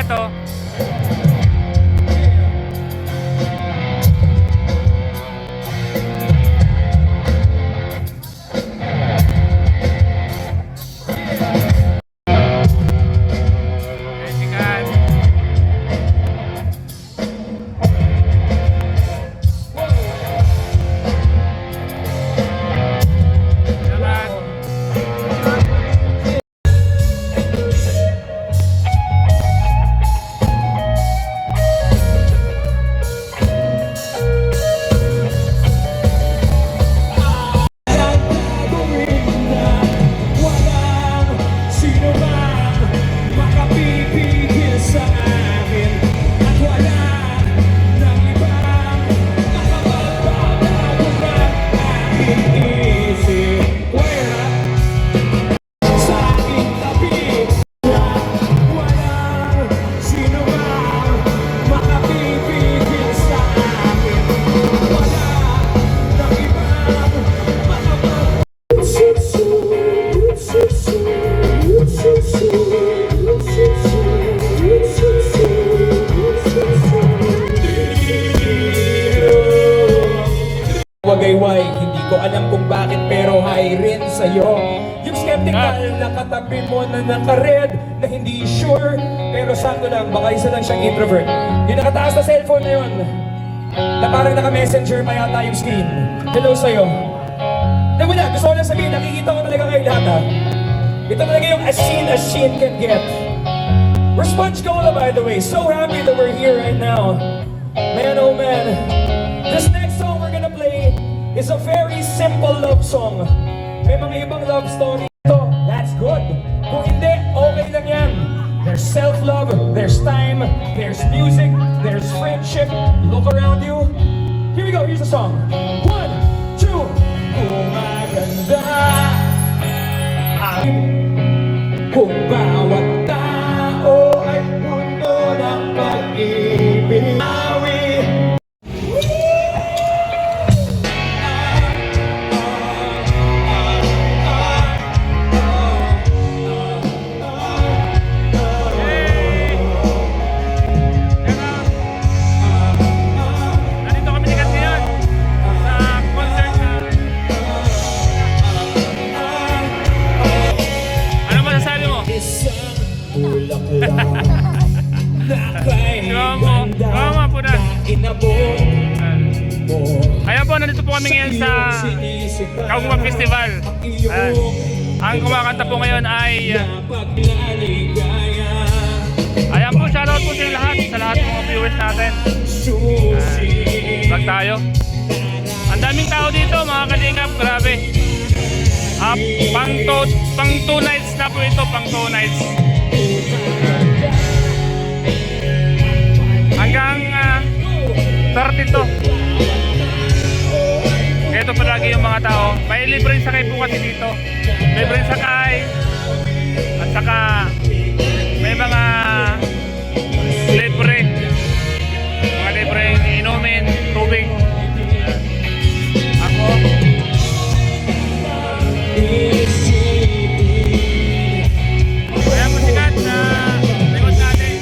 ito. Wagayway, hindi ko alam kung bakit pero hi rin sa'yo. Yung skeptical na katabi mo na naka-red na hindi sure pero sakto lang, baka isa lang siyang introvert. Yung nakataas na cellphone na yun na parang naka-messenger pa yata yung screen. Hello sa'yo. Na wala, gusto ko lang sabihin, nakikita ko talaga kayo lahat ha. Ito talaga yung as seen can get. We're Sponge Cola by the way, so happy that we're here right now. Man oh man, this next song we're gonna play is a very simple love song. May mga ibang love story ito, that's good. Kung hindi, okay lang yan. There's self-love, there's time, there's music, there's friendship. Look around you. Here we go, here's the song. 1, 2, gumaganda ang kung bawat tao ay puno ng pag-ibig. Ayan po, nandito po kami ngayon sa Kaugma Festival. Ang kumakanta po ngayon ay ayan po, shoutout po sa lahat ng mga viewers natin. Vlog tayo. Ang daming tao dito mga kalingap, grabe. Pang 2 nights na po ito, pang 2 nights. Hanggang 32. Ito palagi yung mga tao. May libreng sakay po kasi dito. Libreng sakay. At saka may mga libre. Mga libreng inumin, tubig. Ako. Ayan po sikat na likod natin.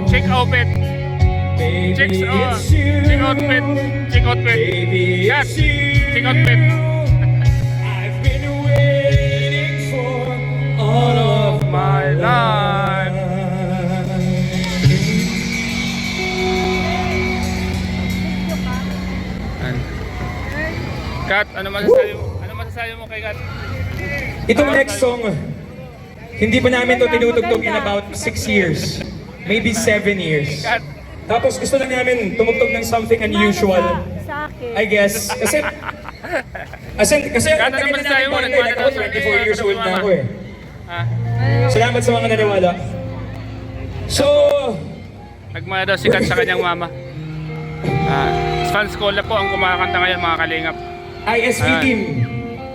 Check outfit. Check outfit. Check outfit. Yes. Check outfit. I've been waiting for all of my life. Kat, ano masasabi mo? Ano masasabi mo kay Kat? Itong next song, hindi pa namin ito tinutugtog in about 6 years. Maybe 7 years. Tapos gusto lang namin tumugtog ng something unusual. I guess. Kasi ang tagal na namin banda, ako 24 years old na ako eh. Salamat sa mga naniwala. So, nagmana daw si Kat sa kanyang mama. Fans Cola po ang kumakanta ngayon mga kalingap. ISP Ayan. team.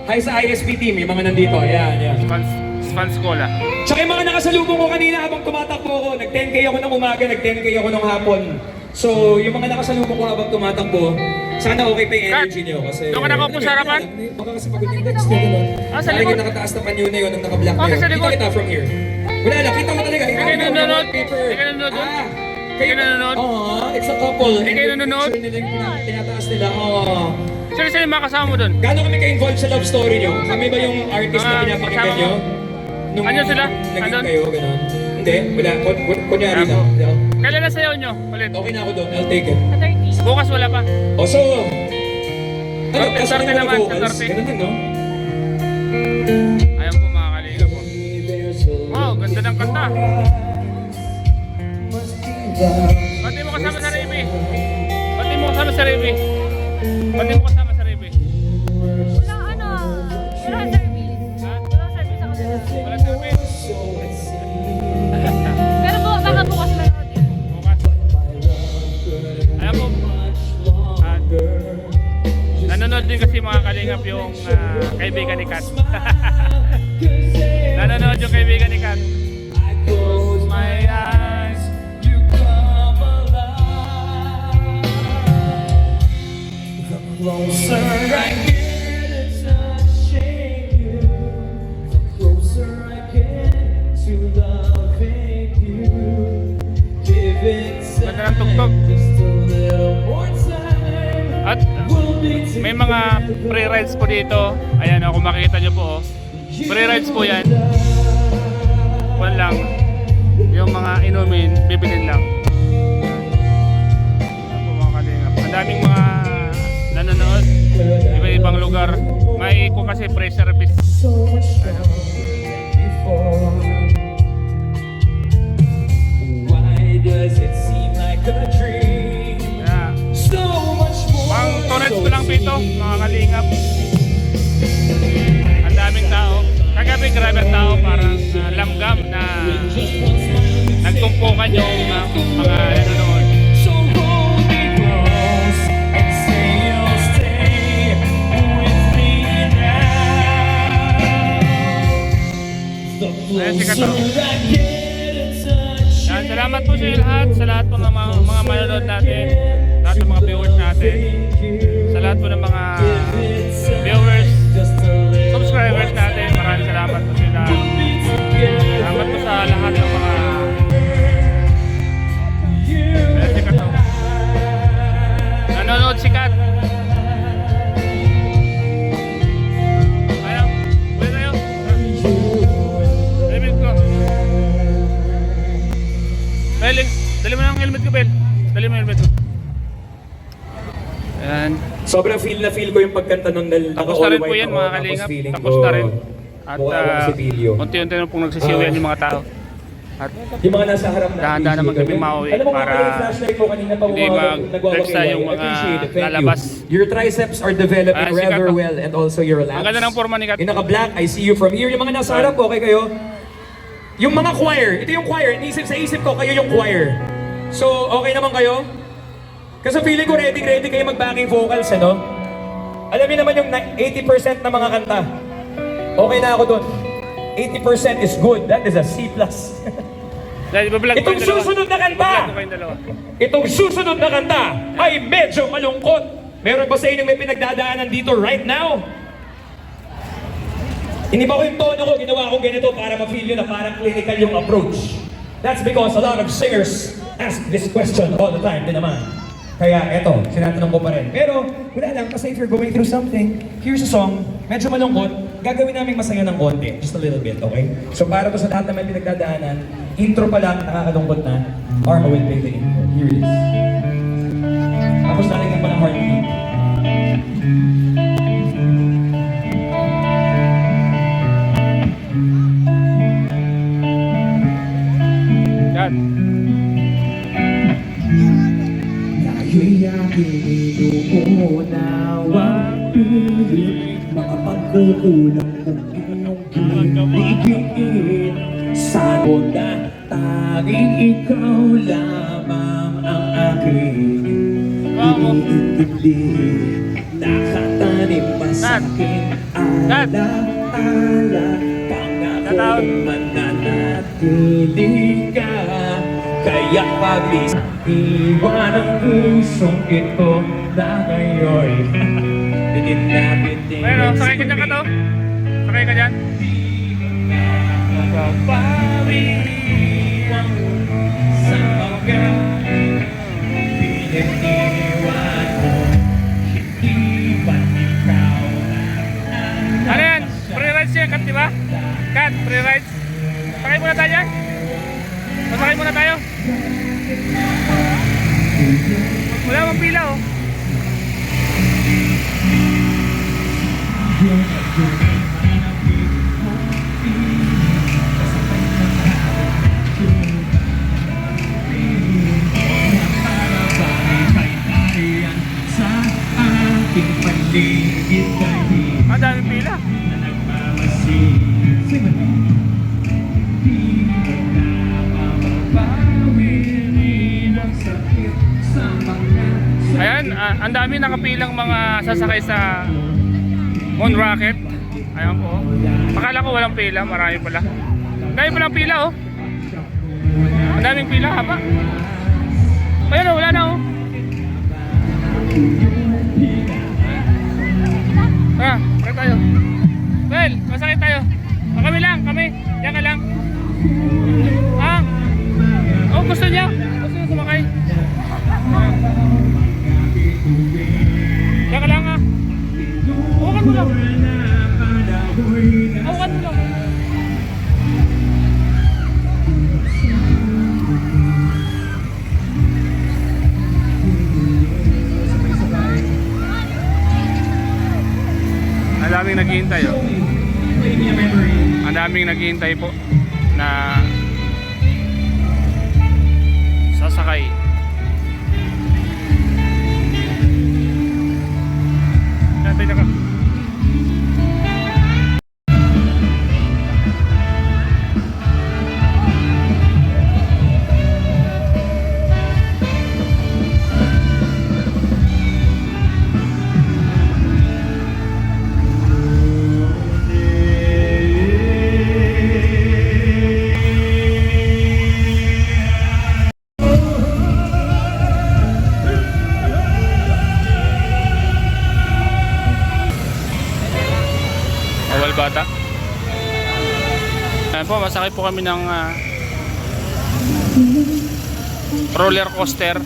Hi sa ISP team, yung mga nandito. Ayan, ayan. Fans Cola. Tsaka yung mga nakasalubong ko kanina habang tumatakbo ako, nag-10K ako ng umaga, nag-10K ako ng hapon. So, yung mga nakasalubong ko habang tumatakbo, sana okay pa yung energy Kat, niyo kasi... doon ka nakaupo sa harapan? Baka kasi pagod yung text niyo, gano'n. Sa Parang likod? yung nakataas na panyo na yun, ang naka-black na Okay, yun. sa Kita likod. kita from here. Wala lang, kita mo talaga. Hindi kayo nanonood? Hindi kayo nanonood doon? Hindi kayo nanonood? It's a couple. Hindi kayo nanonood? Picture nila yung tinataas nila. Sino yung mga kasama mo doon? Gano'n kami ka-involved sa love story niyo? Kami ba yung artist na pinapakinggan kasama niyo? mo. Ano sila? Naging Andun? kayo, gano'n? Hindi, wala. Kunyari Ako. lang. Kailan na sayaw nyo? Ulit. Okay na ako doon, I'll take it. Bukas wala pa. O so, ano, Sorte, kasama sorte yung mga naman, vocals? sorte. Ganun din, no? Ayan po mga kalingap po. Wow, ganda ng kanta. Ba't di mo kasama sa Rebe? Ba't di mo kasama sa Rebe? Ba't di mo kasama sa Rebe? Walang service. Ha? Walang service sa kanila. Wala service. Pero baka bukas manood yan. Bukas. Ayan po. Nanonood din kasi mga kalingap yung kaibigan ni Kat. Nanonood yung kaibigan ni Kat. Close my eyes, you come alive. The closer I get to touching you, the closer I get to loving you. Give it time, just a little more time. At may mga free rides po dito. Ayan kung makikita nyo po. Free rides po yan. Kuwan lang. Yung mga inumin, bibilin lang. Ayan po mga kalingap. Ang daming mga nanonood. Iba-ibang lugar. May kung kasi free service. Why does it seem like a dream? Yeah. So much more. Pang torrents ko lang po ito, mga kalingap. Ang daming tao. Kagabi grabe ang tao, parang langgam na nagtumpukan yung mga nanonood. So hold me close and say you'll stay with me now. The Ayan si Kato. closer I get to touch Yan, salamat po sa lahat, sa lahat po ng mga manonood natin, lahat ng mga viewers natin, sa lahat po ng mga viewers, subscribers natin, maraming salamat po sila. Salamat po sa lahat ng mga ayan si Kato. Nanonood si Kat. Ayaw, uwi tayo. Helmet ko. Bel, dali mo na ang helmet ko, Bel. Dali mo yung helmet ko. Ayan. Sobrang feel na feel ko yung pagkanta nun dahil Tapos na rin po yan mga kalingap. Tapos na rin. At unti-unti na pong nagsisiwian yung mga tao. At yung mga nasa harap na dahan-dahan naman kami mauwi alam mo para mga flashlight ko kanina pa hindi mag-flexa yung mga lalabas. Your triceps are developing Ah, si rather Kato. well and also your lats. Ang ganda ng forma ni Kat. Yung naka-black, I see you from here. Yung mga nasa harap, okay kayo? Yung mga choir, ito yung choir. Inisip sa isip ko, kayo yung choir. So, okay naman kayo? Kasi feeling ko ready kayo mag-backing vocals, ano? Alam niyo naman yung 80% na mga kanta. Okay na ako doon. 80% is good. That is a C+. Dahil ibablog ko Itong yung dalawa. susunod na kanta! Ibablog ko yung dalawa. Itong susunod na kanta ay medyo malungkot. Meron ba sa inyo may pinagdadaanan dito right now? Iniba ko yung tono ko, ginawa ko ganito para ma-feel nyo na parang clinical yung approach. That's because a lot of singers ask this question all the time din naman. Kaya eto, sinatanong ko pa rin. Pero wala lang, kasi if you're going through something, here's a song, medyo malungkot, gagawin namin masaya ng konti, just a little bit, okay? So para to sa lahat na may pinagdadaanan, intro pa lang, nakakalungkot na, Arma will play the intro. Here it is. Tapos lalagyan pa ng heartbeat. Yan. Ngayon aking inuunawang pilit, mga pagkukulang kong iyong binigin. Sagot na tanging ikaw lamang ang aking mo. Iintindi, nakatanim pa sa aking alaala. Pangako Shoutout. mananatili ka. Kaya paglis, iwan ang pusong ito na ngayon. Bitin na bitin. Bueno, sakay ka dyan ka to. Sakay ka dyan. Mapapawi ang sa mga pinag-iwan mo. Hindi ba ikaw Ano yan? Free rides yan, Kat, di ba? Kat, free rides. Sakay muna tayo dyan. Masakay muna tayo. Wala mang pila, oh. sa aking paligid kahit Ang daming pila. na nagmamasid? Di ba napapawi ang sakit sa mga Ayan, ang dami nakapilang mga sasakay sa Moon Rocket. Ayan po. Akala ko walang pila, marami pala. Ang dami palang pila, oh. Ang daming pila, haba. Ayan, oh, wala na, oh. Ah, sakay tayo. Well, masakay tayo. Kami lang, kami. Diyan ka lang. Ah, oh, gusto niya. Gusto niya sumakay. Diyan ka lang, ah. Hawakan mo lang. Hawakan mo lang. Ang daming naghihintay, oh. Ang daming naghihintay po na sasakay. Nantay na ka. Bawal bata. Ayan po, masakay po kami ng roller coaster.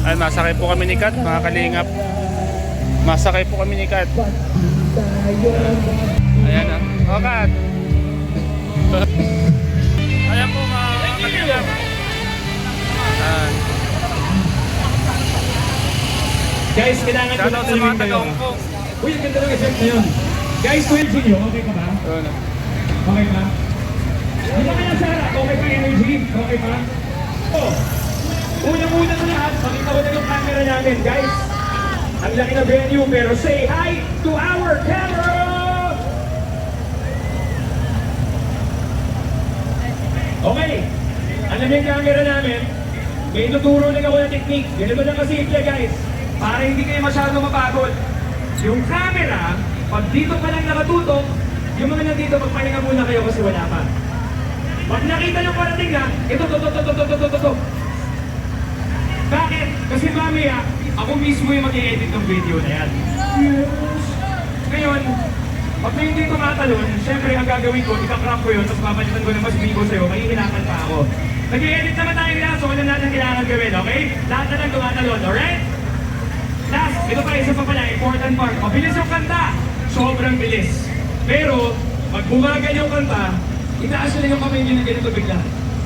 Ay, masakay po kami ni Kat, mga kalingap. Masakay po kami ni Kat. Ayan na. O, Kat. Ayan po, mga kalingap. Guys, kailangan ko Shoutout sa mga taga-Hong Kong. Uy, ang ganda ng effect na yun. Guys, 12 nyo, okay ka ba? Ayun na. Okay pa? Di ba kaya, Sarah? Okay pa energy? Okay pa? Oh, unang-una sa lahat, pakita ko na yung camera namin, guys. Ang laki na venue, pero say hi to our camera! Okay, alam niyo yung camera namin, may tuturo lang ako ng technique. Ganito lang kasimple, guys. Para hindi kayo masyado mapagod. Yung camera, pag dito pa lang nakatutok, yung mga nandito, magpahinga muna kayo kasi wala pa. Pag nakita nyo parating na, ito. Bakit? Kasi mamaya, ako mismo yung mag-i-edit ng video na yan. Ngayon, pag may hindi tumatalon, syempre ang gagawin ko, ika-crop ko yun, tapos papalitan ko ng mas bigo sa'yo, mahihirapan pa ako. Nag-i-edit naman tayo nila, so alam natin kailangan gawin, okay? Lahat na lang tumatalon, alright? Last, ito pa, isa pa pala, important part. Mabilis yung kanta, sobrang bilis. Pero, pag bumagal yung kanta, itaas nyo lang yung kamay nyo na ganito bigla.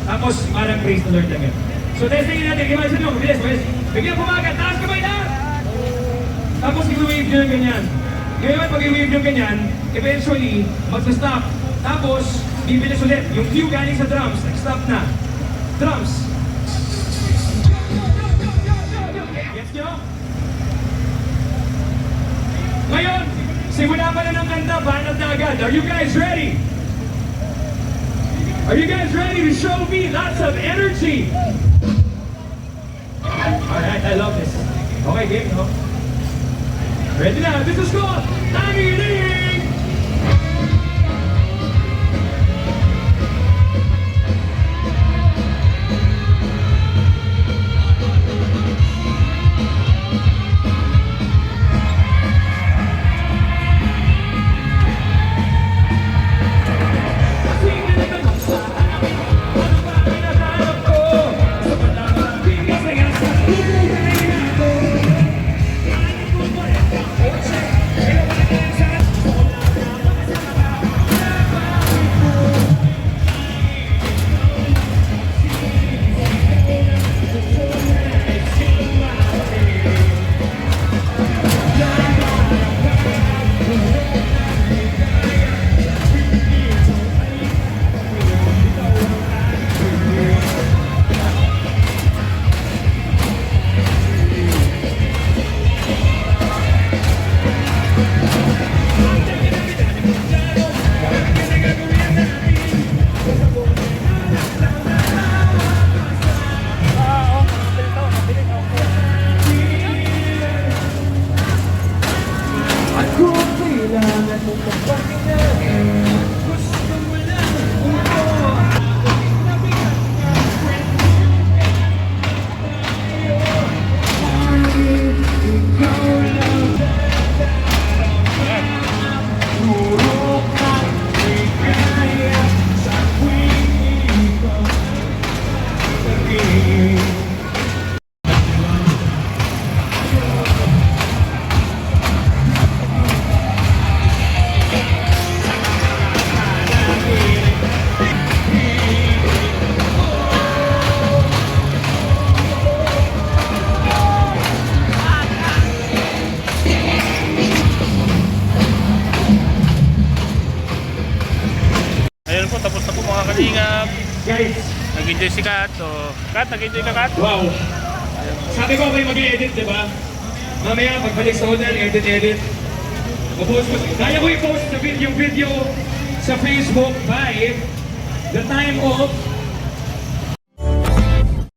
Tapos, parang praise the Lord lang yun. So, testingin natin, imagine nyo, mabilis, mabilis. Biglang bumagal, taas kamay na! Tapos, i-wave nyo yung ganyan. Ngayon, pag i-wave nyo ganyan, eventually, mag-stop. Tapos, bibilis ulit. Yung cue galing sa drums, nag-stop na. Drums. Gets nyo? Ngayon, simula pa na ng kanta, banat na agad. Are you guys ready? Are you guys ready to show me lots of energy? Alright, I love this. Okay, game, no? Ready na, this is called Tangiling! Ayun po, tapos na po mga kalingap. Guys, Nag-enjoy si Kat. So, Kat, nag-enjoy ka, Kat? wow. Sabi ko kayo mag-i-edit, di ba? Mamaya, pagbalik sa hotel, edit. Mapost ko. Kaya ko i-post yung video sa Facebook by the time of